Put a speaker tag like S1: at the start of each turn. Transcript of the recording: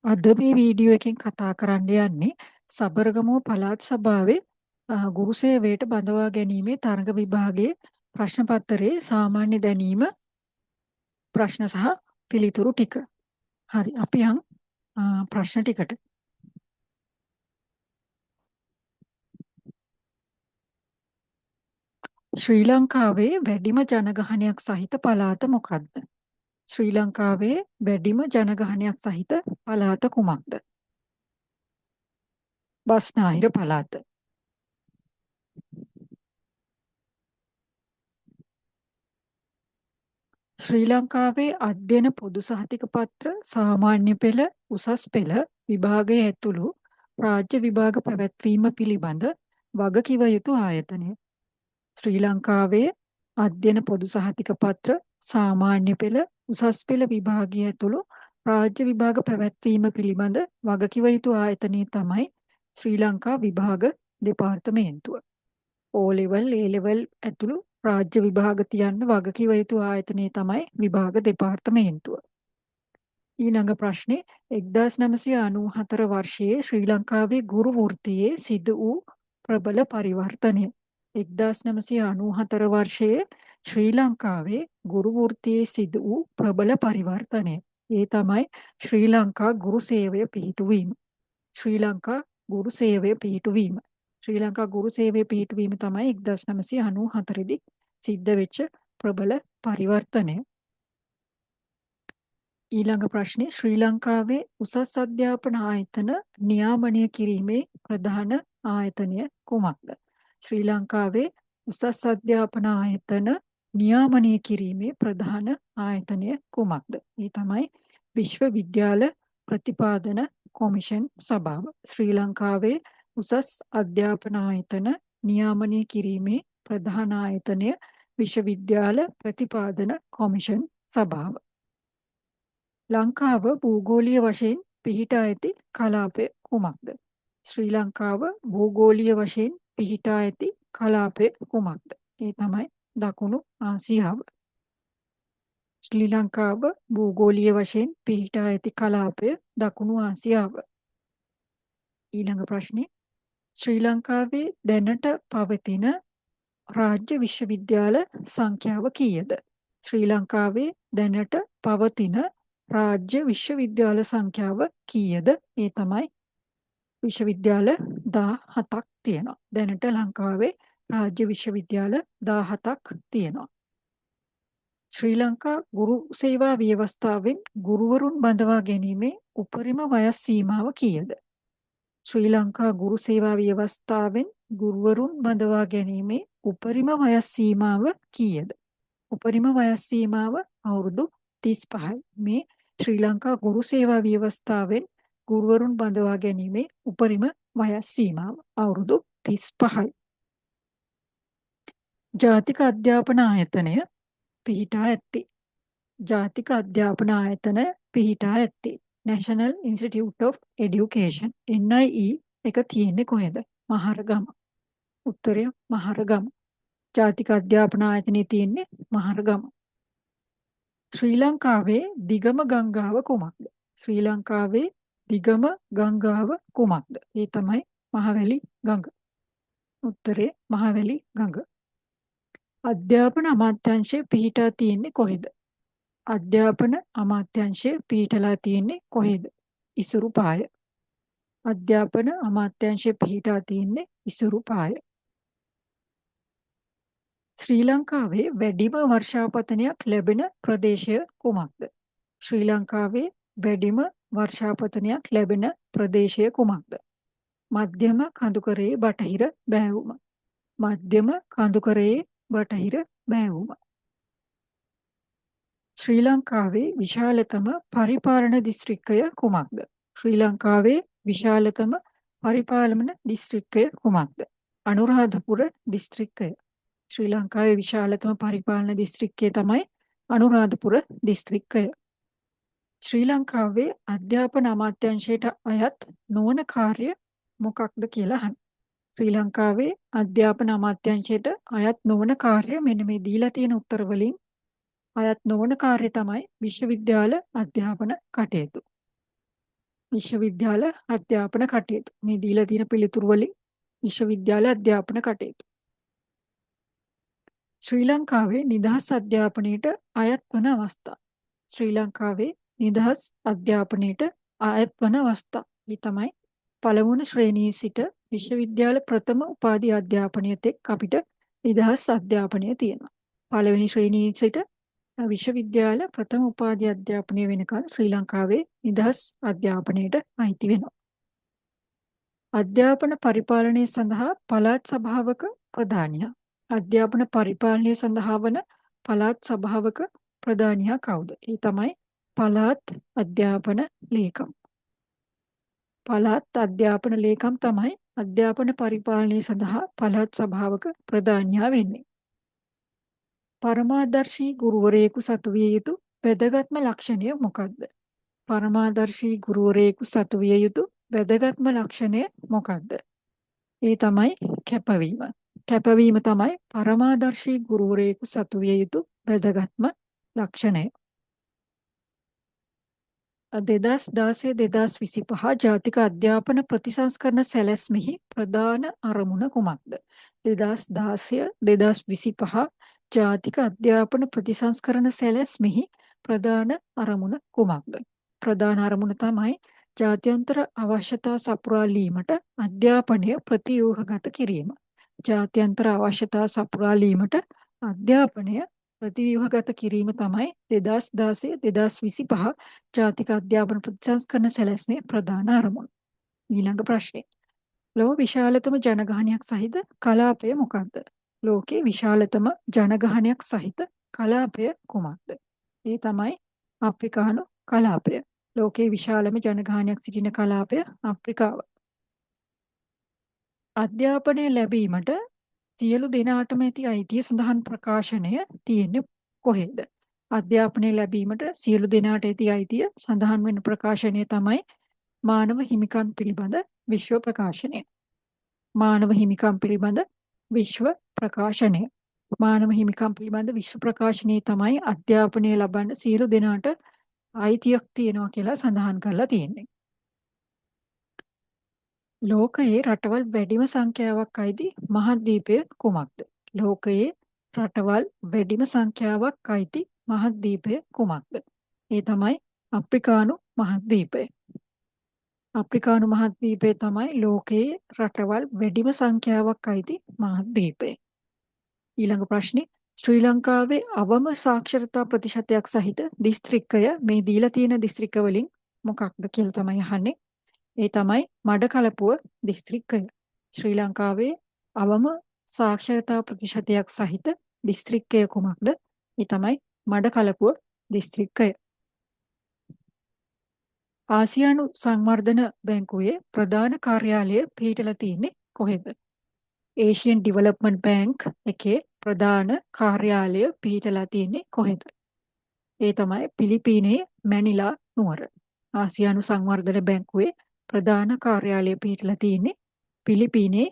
S1: අද මේ වීඩියෝ එකෙන් කතා කරන්න යන්නේ සබරගමුව පළාත් සභාවේ ගුරු සේවයට බඳවා ගැනීමේ තරඟ විභාගයේ ප්‍රශ්න පත්‍රයේ සාමාන්‍ය දැනීම ප්‍රශ්න සහ පිළිතුරු ටික. හරි අපි යන් ප්‍රශ්න ටිකට. ශ්‍රී ලංකාවේ වැඩිම ජනගහනයක් සහිත පළාත මොකක්ද? ශ්‍රී ලංකාවේ වැඩිම ජනගහනයක් සහිත පළාත කුමක්ද? බස්නාහිර පළාත. ශ්‍රී ලංකාවේ අධ්‍යයන පොදු සහතික පත්‍ර සාමාන්‍ය පෙළ උසස් පෙළ විභාගයේ ඇතුළු රාජ්‍ය විභාග පැවැත්වීම පිළිබඳ වගකිව යුතු ආයතනය. ශ්‍රී ලංකාවේ අධ්‍යයන පොදු සහතික පත්‍ර සාමාන්‍ය පෙළ උසස් පෙළ විභාගයේ ඇතුළු රාජ්‍ය විභාග පැවැත්වීම පිළිබඳ වගකිව යුතු ආයතනය තමයි ශ්‍රී ලංකා විභාග දෙපාර්තමේන්තුව. O level, A level ඇතුළු රාජ්‍ය විභාග තියන්න වගකිව යුතු ආයතනය තමයි විභාග දෙපාර්තමේන්තුව. ඊළඟ ප්‍රශ්නේ 1994 වර්ෂයේ ශ්‍රී ලංකාවේ ගුරු වෘත්තියේ සිදු වූ ප්‍රබල පරිවර්තනය. 1994 වර්ෂයේ ශ්‍රී ලංකාවේ ගුරු වෘත්තියේ සිදු වූ ප්‍රබල පරිවර්තනය. ඒ තමයි ශ්‍රී ලංකා ගුරු සේවය පිහිටුවීම. ශ්‍රී ලංකා ගුරු සේවය පිහිටුවීම. ශ්‍රී ලංකා ගුරු සේවය පිහිටුවීම තමයි 1994 දී සිද්ධ වෙච්ච ප්‍රබල පරිවර්තනය. ඊළඟ ප්‍රශ්නේ ශ්‍රී ලංකාවේ උසස් අධ්‍යාපන ආයතන නියාමනය කිරීමේ ප්‍රධාන ආයතනය කුමක්ද? ශ්‍රී ලංකාවේ උසස් අධ්‍යාපන ආයතන නියාමනය කිරීමේ ප්‍රධාන ආයතනය කුමක්ද? ඒ තමයි විශ්වවිද්‍යාල ප්‍රතිපාදන කොමිෂන් සභාව. ශ්‍රී ලංකාවේ උසස් අධ්‍යාපන ආයතන නියාමනය කිරීමේ ප්‍රධාන ආයතනය විශ්වවිද්‍යාල ප්‍රතිපාදන කොමිෂන් සභාව. ලංකාව භූගෝලීය වශයෙන් පිහිටා ඇති කලාපය කුමක්ද? ශ්‍රී ලංකාව භූගෝලීය වශයෙන් පිහිටා ඇති කලාපය කුමක්ද? ඒ තමයි දකුණු ආසියාව. ශ්‍රී ලංකාව භූගෝලීය වශයෙන් පිහිටා ඇති කලාපය දකුණු ආසියාව. ඊළඟ ප්‍රශ්නේ ශ්‍රී ලංකාවේ දැනට පවතින රාජ්‍ය විශ්වවිද්‍යාල සංඛ්‍යාව කීයද? ශ්‍රී ලංකාවේ දැනට පවතින රාජ්‍ය විශ්වවිද්‍යාල සංඛ්‍යාව කීයද? ඒ තමයි විශ්වවිද්‍යාල 17ක් තියෙනවා. දැනට ලංකාවේ රාජ්‍ය විශ්වවිද්‍යාල 17ක් තියෙනවා. ශ්‍රී ලංකා ගුරු සේවා ව්‍යවස්ථාවෙන් ගුරුවරුන් බඳවා ගැනීමේ උපරිම වයස් සීමාව කීයද? ශ්‍රී ලංකා ගුරු සේවා ව්‍යවස්ථාවෙන් ගුරුවරුන් බඳවා ගැනීමේ උපරිම වයස් සීමාව කීයද? උපරිම වයස් සීමාව අවුරුදු 35යි. මේ ශ්‍රී ලංකා ගුරු සේවා ව්‍යවස්ථාවෙන් ගුරුවරුන් බඳවා ගැනීමේ උපරිම වයස් සීමාව අවුරුදු 35යි. ජාතික අධ්‍යාපන ආයතනය පිහිටා ඇත්තේ. ජාතික අධ්‍යාපන ආයතන පිහිටා ඇත්තේ. National Institute of Education NIE එක තියෙන්නේ කොහෙද? මහරගම. උත්තරය මහරගම. ජාතික අධ්‍යාපන ආයතනය තියෙන්නේ මහරගම. ශ්‍රී ලංකාවේ දිගම ගංගාව කුමක්ද? ශ්‍රී ලංකාවේ දිගම ගංගාව කුමක්ද? ඒ තමයි මහවැලි ගඟ. උත්තරේ මහවැලි ගඟ. අධ්‍යාපන අමාත්‍යාංශය පිහිටා තියෙන්නේ කොහෙද? අධ්‍යාපන අමාත්‍යාංශය පිහිටලා තියෙන්නේ කොහෙද? ඉසුරුපාය. අධ්‍යාපන අමාත්‍යාංශය පිහිටා තියෙන්නේ ඉසුරුපාය. ශ්‍රී ලංකාවේ වැඩිම වර්ෂාපතනයක් ලැබෙන ප්‍රදේශය කුමක්ද? ශ්‍රී ලංකාවේ වැඩිම වර්ෂාපතනයක් ලැබෙන ප්‍රදේශය කුමක්ද? මධ්‍යම කඳුකරයේ බටහිර බෑවුම. මධ්‍යම කඳුකරයේ බටහිර බෑවුම. ශ්‍රී ලංකාවේ විශාලතම පරිපාලන දිස්ත්‍රික්කය කුමක්ද? ශ්‍රී ලංකාවේ විශාලතම පරිපාලන දිස්ත්‍රික්කය කුමක්ද? අනුරාධපුර දිස්ත්‍රික්කය. ශ්‍රී ලංකාවේ විශාලතම පරිපාලන දිස්ත්‍රික්කය තමයි අනුරාධපුර දිස්ත්‍රික්කය. ශ්‍රී ලංකාවේ අධ්‍යාපන අමාත්‍යාංශයට අයත් නොවන කාර්ය මොකක්ද කියලා අහන්න. ශ්‍රී ලංකාවේ අධ්‍යාපන අමාත්‍යාංශයට අයත් නොවන කාර්ය මෙන්න මේ දීලා තියෙන උත්තර වලින් අයත් නොවන කාර්ය තමයි විශ්වවිද්‍යාල අධ්‍යාපන කටයුතු. විශ්වවිද්‍යාල අධ්‍යාපන කටයුතු. මේ දීලා තියෙන පිළිතුරු වලින් විශ්වවිද්‍යාල අධ්‍යාපන කටයුතු. ශ්‍රී ලංකාවේ නිදහස් අධ්‍යාපනයට අයත් වන අවස්ථා. ශ්‍රී ලංකාවේ නිදහස් අධ්‍යාපනයට අයත් වන අවස්ථා. මේ තමයි පළමුවන ශ්‍රේණියේ සිට විශ්වවිද්‍යාල ප්‍රථම උපාධි අධ්‍යාපනය තෙක් අපිට නිදහස් අධ්‍යාපනය තියෙනවා. පළවෙනි ශ්‍රේණියේ සිට විශ්වවිද්‍යාල ප්‍රථම උපාධි අධ්‍යාපනය වෙනකන් ශ්‍රී ලංකාවේ නිදහස් අධ්‍යාපනයට අයිති වෙනවා. අධ්‍යාපන පරිපාලනය සඳහා පළාත් සභාවක ප්‍රධානියා. අධ්‍යාපන පරිපාලනය සඳහා වන පළාත් සභාවක ප්‍රධානියා කවුද? ඒ තමයි පළාත් අධ්‍යාපන ලේකම්. පළාත් අධ්‍යාපන ලේකම් තමයි අධ්‍යාපන පරිපාලනය සඳහා පළාත් සභාවක ප්‍රධානියා වෙන්නේ. පරමාදර්ශී ගුරුවරයෙකු සතු විය යුතු වැදගත්ම ලක්ෂණය මොකක්ද? පරමාදර්ශී ගුරුවරයෙකු සතු විය යුතු වැදගත්ම ලක්ෂණය මොකක්ද? ඒ තමයි කැපවීම. කැපවීම තමයි පරමාදර්ශී ගුරුවරයෙකු සතු විය යුතු වැදගත්ම ලක්ෂණය. 2016-2025 ජාතික අධ්‍යාපන ප්‍රතිසංස්කරණ සැලැස්මෙහි ප්‍රධාන අරමුණ කුමක්ද? 2016-2025 ජාතික අධ්‍යාපන ප්‍රතිසංස්කරණ සැලැස්මෙහි ප්‍රධාන අරමුණ කුමක්ද? ප්‍රධාන අරමුණ තමයි ජාත්‍යන්තර අවශ්‍යතා සපුරාලීමට අධ්‍යාපනය ප්‍රතිව්‍යුහගත කිරීම. ජාත්‍යන්තර අවශ්‍යතා සපුරාලීමට අධ්‍යාපනය ප්‍රතිව්‍යුහගත කිරීම තමයි 2016-2025 ජාතික අධ්‍යාපන ප්‍රතිසංස්කරණ සැලැස්මේ ප්‍රධාන අරමුණ. ඊළඟ ප්‍රශ්නය. ලෝක විශාලතම ජනගහනයක් සහිත කලාපය මොකක්ද? ලෝකේ විශාලතම ජනගහනයක් සහිත කලාපය කුමක්ද? ඒ තමයි අප්‍රිකානු කලාපය. ලෝකේ විශාලම ජනගහනයක් සිටින කලාපය අප්‍රිකාව. අධ්‍යාපනය ලැබීමට සියලු දෙනාටම ඇති අයිතිය සඳහන් ප්‍රකාශනය තියෙන්නේ කොහෙද? අධ්‍යාපනය ලැබීමට සියලු දෙනාට ඇති අයිතිය සඳහන් වෙන ප්‍රකාශනය තමයි මානව හිමිකම් පිළිබඳ විශ්ව ප්‍රකාශනය. මානව හිමිකම් පිළිබඳ විශ්ව ප්‍රකාශනය. මානව හිමිකම් පිළිබඳ විශ්ව ප්‍රකාශනයේ තමයි අධ්‍යාපනය ලබන්න සියලු දෙනාට අයිතියක් තියෙනවා කියලා සඳහන් කරලා තියෙන්නේ. ලෝකයේ රටවල් වැඩිම සංඛ්‍යාවක් අයිති මහද්වීපය කුමක්ද? ලෝකයේ රටවල් වැඩිම සංඛ්‍යාවක් අයිති මහද්වීපය කුමක්ද? ඒ තමයි අප්‍රිකානු මහද්වීපය. අප්‍රිකානු මහද්වීපය තමයි ලෝකයේ රටවල් වැඩිම සංඛ්‍යාවක් අයිති මහද්වීපය. ඊළඟ ප්‍රශ්නේ ශ්‍රී ලංකාවේ අවම සාක්ෂරතා ප්‍රතිශතයක් සහිත දිස්ත්‍රික්කය මේ දීලා තියෙන දිස්ත්‍රික්ක වලින් මොකක්ද කියලා තමයි අහන්නේ. ඒ තමයි මඩකලපුව දිස්ත්‍රික්කය. ශ්‍රී ලංකාවේ අවම සාක්ෂරතා ප්‍රතිශතයක් සහිත දිස්ත්‍රික්කය කුමක්ද? ඒ තමයි මඩකලපුව දිස්ත්‍රික්කය. ආසියානු සංවර්ධන බැංකුවේ ප්‍රධාන කාර්යාලය පිහිටලා තියෙන්නේ කොහෙද? ඒෂියන් ඩිවලොප්මන්ට් බැංක් එකේ ප්‍රධාන කාර්යාලය පිහිටලා තියෙන්නේ කොහෙද? ඒ තමයි පිලිපීනයේ මැනිලා නුවර. ආසියානු සංවර්ධන බැංකුවේ ප්‍රධාන කාර්යාලය පිහිටලා තියෙන්නේ පිලිපීනයේ